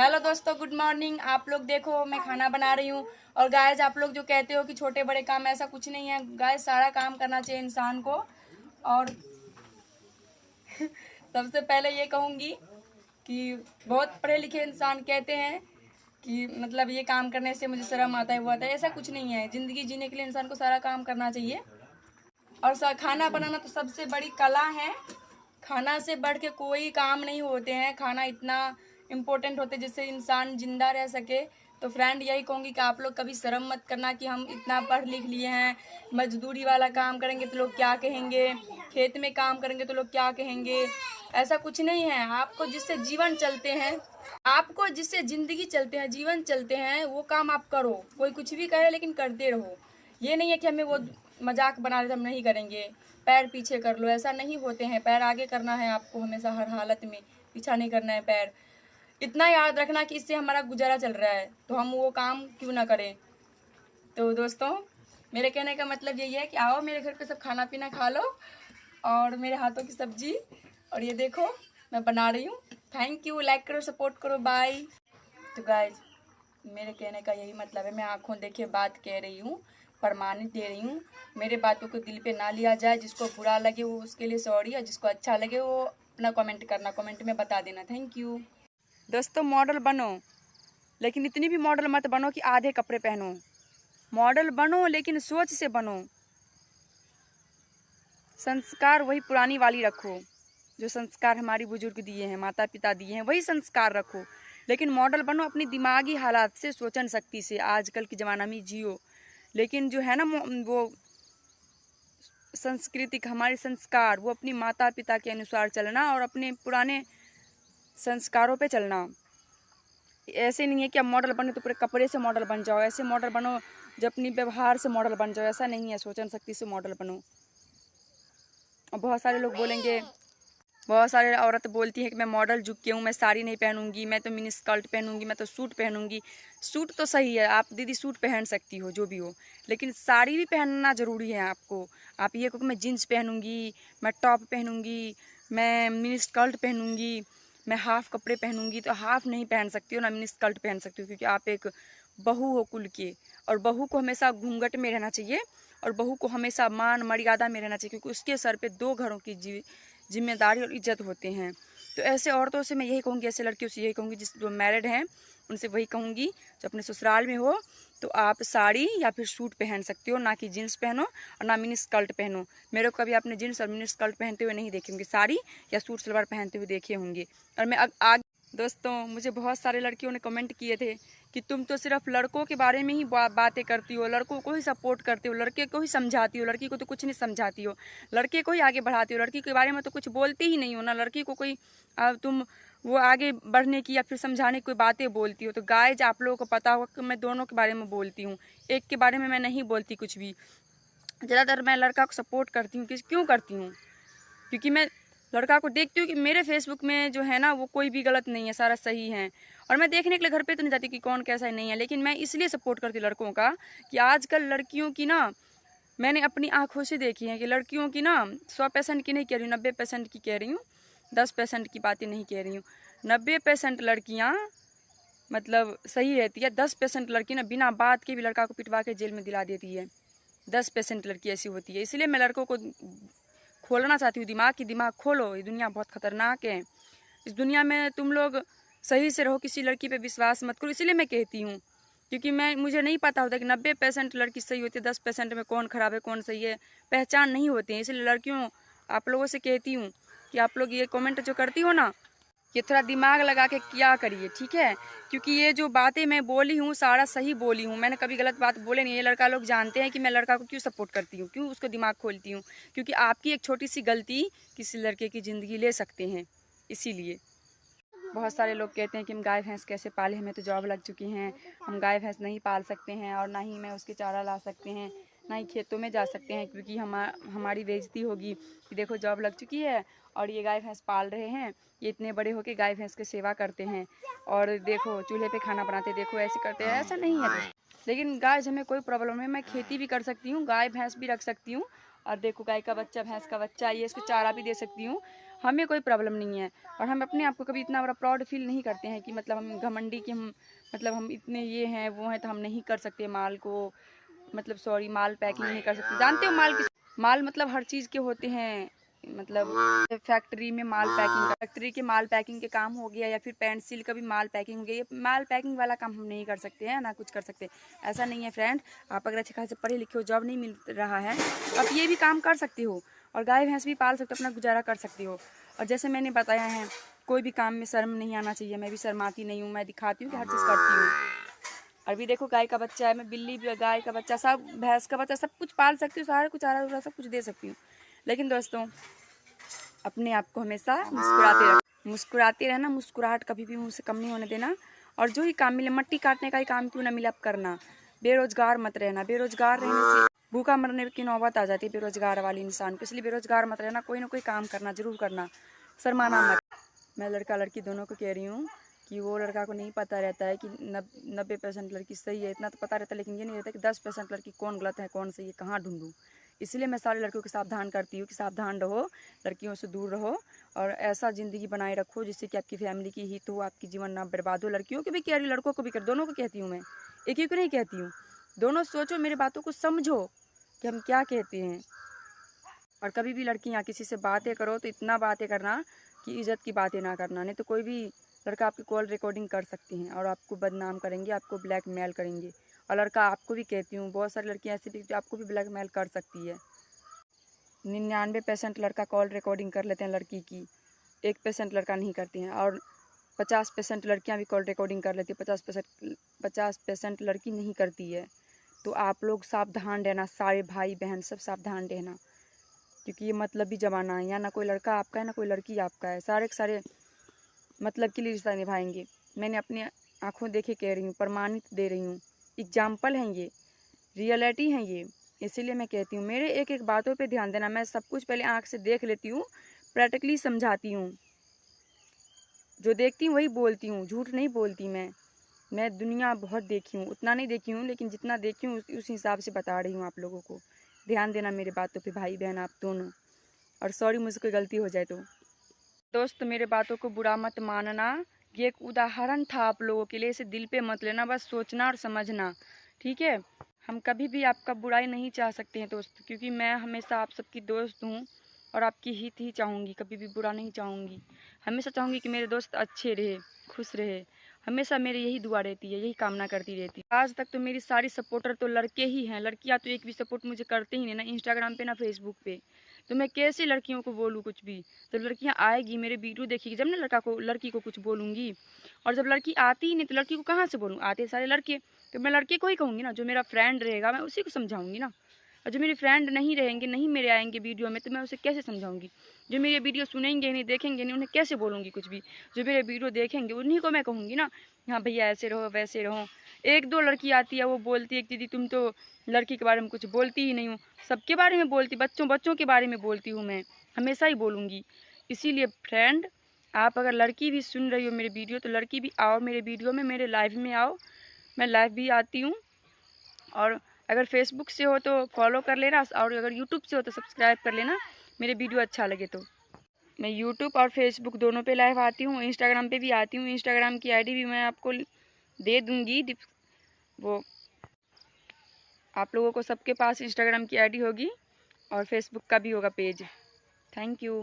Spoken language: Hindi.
हेलो दोस्तों, गुड मॉर्निंग। आप लोग देखो, मैं खाना बना रही हूँ। और गाइस, आप लोग जो कहते हो कि छोटे बड़े काम, ऐसा कुछ नहीं है गाइस, सारा काम करना चाहिए इंसान को। और सबसे पहले ये कहूँगी कि बहुत पढ़े लिखे इंसान कहते हैं कि मतलब ये काम करने से मुझे शर्म आता है, वो आता है। ऐसा कुछ नहीं है। जिंदगी जीने के लिए इंसान को सारा काम करना चाहिए। और खाना बनाना तो सबसे बड़ी कला है। खाना से बढ़ के कोई काम नहीं होते हैं। खाना इतना इम्पोर्टेंट होते हैं जिससे इंसान जिंदा रह सके। तो फ्रेंड, यही कहूँगी कि आप लोग कभी शर्म मत करना कि हम इतना पढ़ लिख लिए हैं, मजदूरी वाला काम करेंगे तो लोग क्या कहेंगे, खेत में काम करेंगे तो लोग क्या कहेंगे। ऐसा कुछ नहीं है। आपको जिससे जीवन चलते हैं, आपको जिससे जिंदगी चलते हैं, जीवन चलते हैं, वो काम आप करो। कोई कुछ भी कहे लेकिन करते रहो। ये नहीं है कि हमें वो मजाक बना रहे थे, हम नहीं करेंगे, पैर पीछे कर लो। ऐसा नहीं होते हैं। पैर आगे करना है आपको हमेशा, हर हालत में पीछा नहीं करना है पैर। इतना याद रखना कि इससे हमारा गुजारा चल रहा है तो हम वो काम क्यों ना करें। तो दोस्तों, मेरे कहने का मतलब यही है कि आओ मेरे घर पे सब खाना पीना खा लो, और मेरे हाथों की सब्जी। और ये देखो मैं बना रही हूँ। Thank you. लाइक करो, सपोर्ट करो, बाय। तो गाइज, मेरे कहने का यही मतलब है। मैं आंखों देखे बात कह रही हूँ, प्रमाणित दे रही हूँ। मेरे बातों को दिल पे ना लिया जाए। जिसको बुरा लगे वो उसके लिए सॉरी, और जिसको अच्छा लगे वो अपना कमेंट करना, कमेंट में बता देना। Thank you. दोस्तों, मॉडल बनो, लेकिन इतनी भी मॉडल मत बनो कि आधे कपड़े पहनो। मॉडल बनो लेकिन सोच से बनो। संस्कार वही पुरानी वाली रखो, जो संस्कार हमारी बुजुर्ग दिए हैं, माता पिता दिए हैं, वही संस्कार रखो। लेकिन मॉडल बनो अपनी दिमागी हालात से, सोचन शक्ति से, आजकल के ज़माना में जियो। लेकिन जो है ना वो सांस्कृतिक हमारे संस्कार, वो अपनी माता पिता के अनुसार चलना और अपने पुराने संस्कारों पे चलना। ऐसे नहीं है कि अब मॉडल बनो तो पूरे कपड़े से मॉडल बन जाओ। ऐसे मॉडल बनो जो अपनी व्यवहार से मॉडल बन जाओ। ऐसा नहीं है, सोचन शक्ति से मॉडल बनो। और बहुत सारे लोग बोलेंगे, बहुत सारे औरत बोलती है कि मैं मॉडल झुक के हूँ, मैं साड़ी नहीं पहनूंगी, मैं तो मिनी स्कर्ट पहनूंगी, मैं तो सूट पहनूंगी। सूट तो सही है, आप दीदी सूट पहन सकती हो, जो भी हो, लेकिन साड़ी भी पहनना ज़रूरी है आपको। आप ये कहो कि मैं जीन्स पहनूंगी, मैं टॉप पहनूंगी, मैं मिनी स्कर्ट पहनूंगी, मैं हाफ कपड़े पहनूंगी, तो हाफ नहीं पहन सकती हो ना मिनी स्कर्ट पहन सकती हो, क्योंकि आप एक बहू हो कुल के। और बहू को हमेशा घूंघट में रहना चाहिए, और बहू को हमेशा मान मर्यादा में रहना चाहिए, क्योंकि उसके सर पे 2 घरों की जिम्मेदारी और इज्जत होते हैं। तो ऐसे औरतों से मैं यही कहूँगी, ऐसे लड़कियों से यही कहूँगी, जो मैरिड हैं उनसे वही कहूँगी, जो अपने ससुराल में हो तो आप साड़ी या फिर सूट पहन सकते हो, ना कि जीन्स पहनो और ना मिनी स्कर्ट पहनो। मेरे को कभी आपने जीन्स और मिनी स्कर्ट पहनते हुए नहीं देखे होंगे, साड़ी या सूट सलवार पहनते हुए देखे होंगे। और मैं आगे दोस्तों, मुझे बहुत सारे लड़कियों ने कमेंट किए थे कि तुम तो सिर्फ लड़कों के बारे में ही बातें करती हो, लड़कों को ही सपोर्ट करती हो, लड़के को ही समझाती हो, लड़की को तो कुछ नहीं समझाती हो, लड़के को ही आगे बढ़ाती हो, लड़की के बारे में तो कुछ बोलती ही नहीं हो ना। लड़की को कोई तुम वो आगे बढ़ने की या फिर समझाने की कोई बातें बोलती हो। तो गाइज, आप लोगों को पता होगा कि मैं दोनों के बारे में बोलती हूँ, एक के बारे में मैं नहीं बोलती कुछ भी। ज़्यादातर मैं लड़का को सपोर्ट करती हूँ। क्यों करती हूँ? क्योंकि मैं लड़का को देखती हूँ कि मेरे फेसबुक में जो है ना वो कोई भी गलत नहीं है, सारा सही है। और मैं देखने के लिए घर पे तो नहीं जाती कि कौन कैसा नहीं है, लेकिन मैं इसलिए सपोर्ट करती हूँ लड़कों का कि आजकल लड़कियों की ना, मैंने अपनी आंखों से देखी है कि लड़कियों की ना 100% की नहीं कह रही हूँ, 90% की कह रही हूँ, 10% की बातें नहीं कह रही हूँ। 90% लड़कियाँ मतलब सही रहती है, 10% लड़की ना बिना बात के भी लड़का को पिटवा के जेल में दिला देती है। 10% लड़की ऐसी होती है। इसलिए मैं लड़कों को खोलना चाहती हूँ दिमाग, की दिमाग खोलो, ये दुनिया बहुत खतरनाक है। इस दुनिया में तुम लोग सही से रहो, किसी लड़की पे विश्वास मत करो। इसलिए मैं कहती हूँ, क्योंकि मुझे नहीं पता होता कि 90% लड़की सही होती है, 10% में कौन खराब है कौन सही है पहचान नहीं होती है। इसलिए लड़कियों, आप लोगों से कहती हूँ कि आप लोग ये कमेंट जो करती हो ना, ये थोड़ा दिमाग लगा के किया करिए, ठीक है? क्योंकि ये जो बातें मैं बोली हूँ सारा सही बोली हूँ, मैंने कभी गलत बात बोले नहीं। ये लड़का लोग जानते हैं कि मैं लड़का को क्यों सपोर्ट करती हूँ, क्यों उसको दिमाग खोलती हूँ, क्योंकि आपकी एक छोटी सी गलती किसी लड़के की ज़िंदगी ले सकते हैं। इसीलिए बहुत सारे लोग कहते हैं कि हम गाय भैंस कैसे पाले, हमें तो जॉब लग चुकी हैं, हम गाय भैंस नहीं पाल सकते हैं, और ना ही मैं उसके चारा ला सकते हैं, ना ही खेतों में जा सकते हैं, क्योंकि हमारी बेइज्जती होगी कि देखो जॉब लग चुकी है और ये गाय भैंस पाल रहे हैं, ये इतने बड़े होके गाय भैंस की सेवा करते हैं, और देखो चूल्हे पे खाना बनाते, देखो ऐसे करते हैं। ऐसा नहीं है। लेकिन गाय हमें कोई प्रॉब्लम है, मैं खेती भी कर सकती हूँ, गाय भैंस भी रख सकती हूँ, और देखो गाय का बच्चा, भैंस का बच्चा, ये इसको चारा भी दे सकती हूँ। हमें कोई प्रॉब्लम नहीं है। और हम अपने आप को कभी इतना बड़ा प्राउड फील नहीं करते हैं कि मतलब हम घमंडी कि हम मतलब हम इतने ये हैं वो हैं तो हम नहीं कर सकते माल को, मतलब सॉरी माल पैकिंग नहीं कर सकते। जानते हो माल मतलब हर चीज़ के होते हैं, मतलब फैक्ट्री में माल पैकिंग का, फैक्ट्री के माल पैकिंग के काम हो गया, या फिर पेंसिल का भी माल पैकिंग हो गया। ये माल पैकिंग वाला काम हम नहीं कर सकते हैं, ना कुछ कर सकते। ऐसा नहीं है फ्रेंड, आप अगर अच्छे खासे पढ़े लिखे हो, जॉब नहीं मिल रहा है, आप ये भी काम कर सकते हो और गाय भैंस भी पाल सकते हो, अपना गुजारा कर सकते हो। और जैसे मैंने बताया है, कोई भी काम में शर्म नहीं आना चाहिए। मैं भी शर्माती नहीं हूँ, मैं दिखाती हूँ कि हर चीज़ करती हूँ। अभी देखो गाय का बच्चा है, मैं बिल्ली भी, गाय का बच्चा, सब भैंस का बच्चा, सब कुछ पाल सकती हूँ, सारा कुछ चारा सब कुछ दे सकती हूँ। लेकिन दोस्तों अपने आप को हमेशा मुस्कुराते रहना, मुस्कुराहट कभी भी मुँह से कम नहीं होने देना। और जो ही काम मिले, मट्टी काटने का ही काम क्यों ना मिले आप करना। बेरोजगार मत रहना, बेरोजगार रहने से भूखा मरने की नौबत आ जाती है बेरोजगार वाले इंसान को। इसलिए बेरोजगार मत रहना, कोई ना कोई काम करना जरूर करना, शर्माना मत। मैं लड़का लड़की दोनों को कह रही हूँ कि वो लड़का को नहीं पता रहता है कि 90% लड़की सही है, इतना तो पता रहता है, लेकिन ये नहीं रहता कि 10% लड़की कौन गलत है कौन सही है, कहाँ ढूंढूं। इसलिए मैं सारे लड़कियों को सावधान करती हूँ कि सावधान रहो, लड़कियों से दूर रहो और ऐसा ज़िंदगी बनाए रखो जिससे कि आपकी फैमिली की हित हो, आपकी जीवन ना बर्बाद हो। लड़कियों को भी कह रही, लड़कों को भी कर, दोनों को कहती हूँ मैं, एक ही को नहीं कहती हूँ। दोनों सोचो, मेरी बातों को समझो कि हम क्या कहते हैं। और कभी भी लड़कियाँ किसी से बातें करो तो इतना बातें करना कि इज़्ज़त की बातें ना करना, नहीं तो कोई भी लड़का आपकी कॉल रिकॉर्डिंग कर सकती हैं और आपको बदनाम करेंगे, आपको ब्लैकमेल करेंगे। और लड़का आपको भी कहती हूँ, बहुत सारी लड़कियाँ ऐसी भी जो आपको भी ब्लैकमेल कर सकती है। 99% लड़का कॉल रिकॉर्डिंग कर लेते हैं लड़की की, 1% लड़का नहीं करते हैं। और 50% लड़कियाँ भी कॉल रिकॉर्डिंग कर लेती है, 50% लड़की नहीं करती है। तो आप लोग सावधान रहना, सारे भाई बहन सब सावधान रहना, क्योंकि ये मतलबी ज़माना है। यहाँ ना कोई लड़का आपका है ना कोई लड़की आपका है, सारे के सारे मतलब के लिए रिश्ता निभाएंगे। मैंने अपनी आंखों देखे कह रही हूँ, प्रमाणित दे रही हूँ, एग्जाम्पल हैं ये, रियलिटी हैं ये। इसीलिए मैं कहती हूँ मेरे एक एक बातों पे ध्यान देना। मैं सब कुछ पहले आँख से देख लेती हूँ, प्रैक्टिकली समझाती हूँ, जो देखती हूँ वही बोलती हूँ, झूठ नहीं बोलती मैं दुनिया बहुत देखी हूँ, उतना नहीं देखी हूँ लेकिन जितना देखी हूँ उस हिसाब से बता रही हूँ आप लोगों को। ध्यान देना मेरे बातों पे भाई बहन आप दोनों। और सॉरी मुझसे कोई गलती हो जाए तो। दोस्त मेरे बातों को बुरा मत मानना, ये एक उदाहरण था आप लोगों के लिए, इसे दिल पे मत लेना, बस सोचना और समझना, ठीक है। हम कभी भी आपका बुराई नहीं चाह सकते हैं दोस्त, क्योंकि मैं हमेशा आप सबकी दोस्त हूँ और आपकी हित ही चाहूँगी, कभी भी बुरा नहीं चाहूँगी। हमेशा चाहूँगी कि मेरे दोस्त अच्छे रहे, खुश रहे, हमेशा मेरी यही दुआ रहती है, यही कामना करती रहती है। आज तक तो मेरी सारी सपोर्टर तो लड़के ही हैं, लड़कियाँ तो एक भी सपोर्ट मुझे करते ही नहीं, ना इंस्टाग्राम पे ना फेसबुक पे। तो मैं कैसे लड़कियों को बोलूँ कुछ भी। जब लड़कियाँ आएगी मेरे वीडियो देखेगी जब ना लड़की को कुछ बोलूँगी। और जब लड़की आती ही नहीं तो लड़की को कहाँ से बोलूँ, आते सारे लड़के, तो मैं लड़के को ही कहूँगी ना, जो मेरा फ्रेंड रहेगा मैं उसी को समझाऊँगी ना। और जो मेरे फ्रेंड नहीं रहेंगे, नहीं मेरे आएंगे वीडियो में, तो मैं उसे कैसे समझाऊंगी। जो मेरे वीडियो सुनेंगे नहीं, देखेंगे नहीं, उन्हें कैसे बोलूँगी कुछ भी। जो मेरे वीडियो देखेंगे उन्हीं को मैं कहूँगी ना, हाँ भैया ऐसे रहो वैसे रहो। एक दो लड़की आती है वो बोलती है कि दीदी तुम तो लड़की के बारे में कुछ बोलती ही नहीं हो। सबके बारे में बोलती, बच्चों के बारे में बोलती हूँ मैं, हमेशा ही बोलूँगी। इसीलिए फ्रेंड, आप अगर लड़की भी सुन रही हो मेरे वीडियो, तो लड़की भी आओ मेरे वीडियो में, मेरे लाइव में आओ। मैं लाइव भी आती हूँ। और अगर फेसबुक से हो तो फॉलो कर लेना, और अगर यूट्यूब से हो तो सब्सक्राइब कर लेना, मेरे वीडियो अच्छा लगे तो। मैं यूट्यूब और फेसबुक दोनों पे लाइव आती हूँ, इंस्टाग्राम पे भी आती हूँ। इंस्टाग्राम की आईडी भी मैं आपको दे दूँगी, वो आप लोगों को सबके पास इंस्टाग्राम की आईडी होगी और फेसबुक का भी होगा पेज। Thank you.